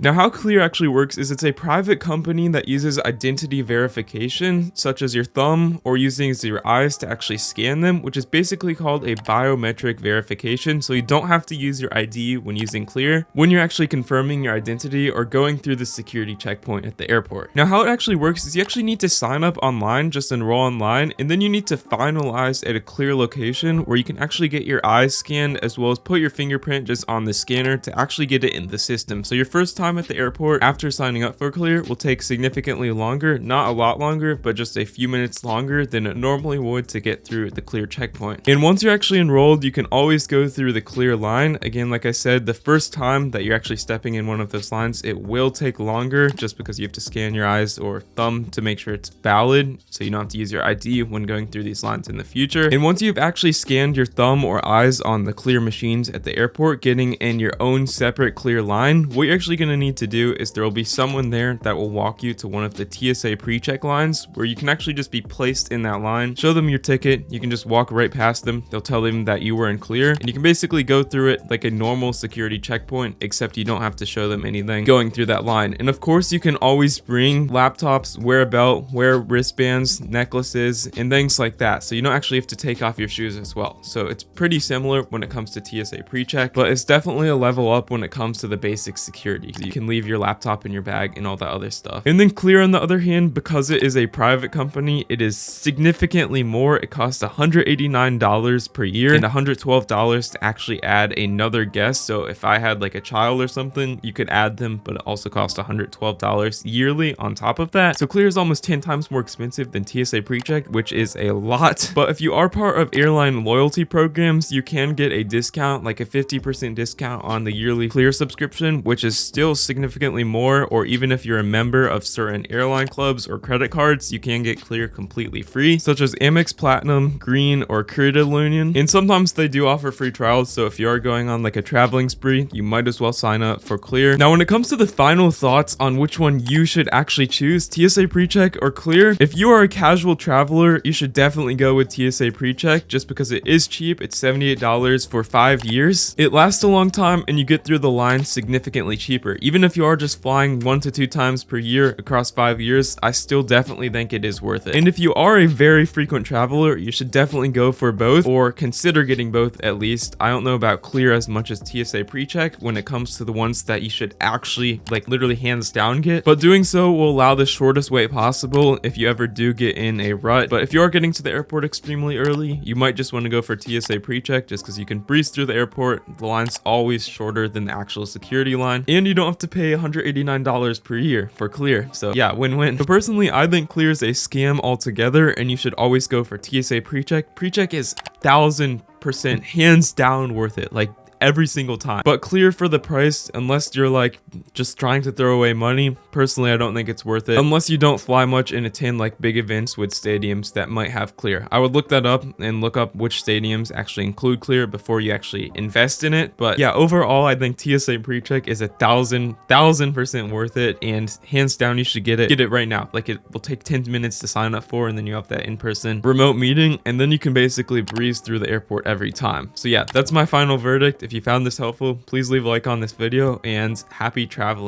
Now, how Clear actually works is it's a private company that uses identity verification, such as your thumb or using your eyes to actually scan them, which is basically called a biometric verification. So you don't have to use your ID when using Clear when you're actually confirming your identity or going through the security checkpoint at the airport. Now, how it actually works is you actually need to sign up online, just enroll online, and then you need to finalize at a Clear location where you can actually get your eyes scanned as well as put your fingerprint just on the scanner to actually get it in the system. So your first time at the airport after signing up for Clear will take significantly longer, not a lot longer, but just a few minutes longer than it normally would to get through the Clear checkpoint. And once you're actually enrolled, you can always go through the Clear line. Again, like I said, the first time that you're actually stepping in one of those lines, it will take longer just because you have to scan your eyes or thumb to make sure it's valid, so you don't have to use your ID when going through these lines in the future. And once you've actually scanned your thumb or eyes on the Clear machines at the airport, getting in your own separate Clear line, what you're actually going to need to do is there will be someone there that will walk you to one of the TSA Precheck lines where you can actually just be placed in that line, show them your ticket, you can just walk right past them, they'll tell them that you were in Clear, and you can basically go through it like a normal security checkpoint, except you don't have to show them anything going through that line. And of course, you can always bring laptops, wear a belt, wear wristbands, necklaces, and things like that, so you don't actually have to take off your shoes as well. So it's pretty similar when it comes to TSA Precheck, but it's definitely a level up when it comes to the basic security. You can leave your laptop in your bag and all that other stuff. And then Clear, on the other hand, because it is a private company, it is significantly more. It costs $189 per year and $112 to actually add another guest. So if I had like a child or something, you could add them, but it also costs $112 yearly on top of that. So Clear is almost 10 times more expensive than TSA Precheck, which is a lot. But if you are part of airline loyalty programs, you can get a discount, like a 50% discount on the yearly Clear subscription, which is still significantly more. Or even if you're a member of certain airline clubs or credit cards, you can get Clear completely free, such as Amex Platinum, Green, or Credit Union. And sometimes they do offer free trials, so if you are going on like a traveling spree, you might as well sign up for Clear. Now, when it comes to the final thoughts on which one you should actually choose, TSA Precheck or Clear, if you are a casual traveler, you should definitely go with TSA Precheck just because it is cheap. It's $78 for 5 years. It lasts a long time and you get through the line significantly cheaper. Even if you are just flying 1 to 2 times per year across 5 years, I still definitely think it is worth it. And if you are a very frequent traveler, you should definitely go for both, or consider getting both at least. I don't know about Clear as much as TSA Precheck when it comes to the ones that you should actually like literally hands down get, but doing so will allow the shortest wait possible if you ever do get in a rut. But if you are getting to the airport extremely early, you might just want to go for TSA Precheck just because you can breeze through the airport. The line's always shorter than the actual security line, and you don't have to pay $189 per year for Clear. So yeah, win-win. But personally, I think Clear is a scam altogether, and you should always go for TSA Precheck. Precheck is 1000% hands down worth it, like every single time. But Clear for the price, unless you're like just trying to throw away money, personally I don't think it's worth it, unless you don't fly much and attend like big events with stadiums that might have Clear. I would look that up and look up which stadiums actually include Clear before you actually invest in it. But yeah, overall I think TSA Precheck is 1000% worth it, and hands down you should get it right now. Like, it will take 10 minutes to sign up for, and then you have that in-person remote meeting, and then you can basically breeze through the airport every time. So yeah, that's my final verdict. If you found this helpful, please leave a like on this video, and happy traveling.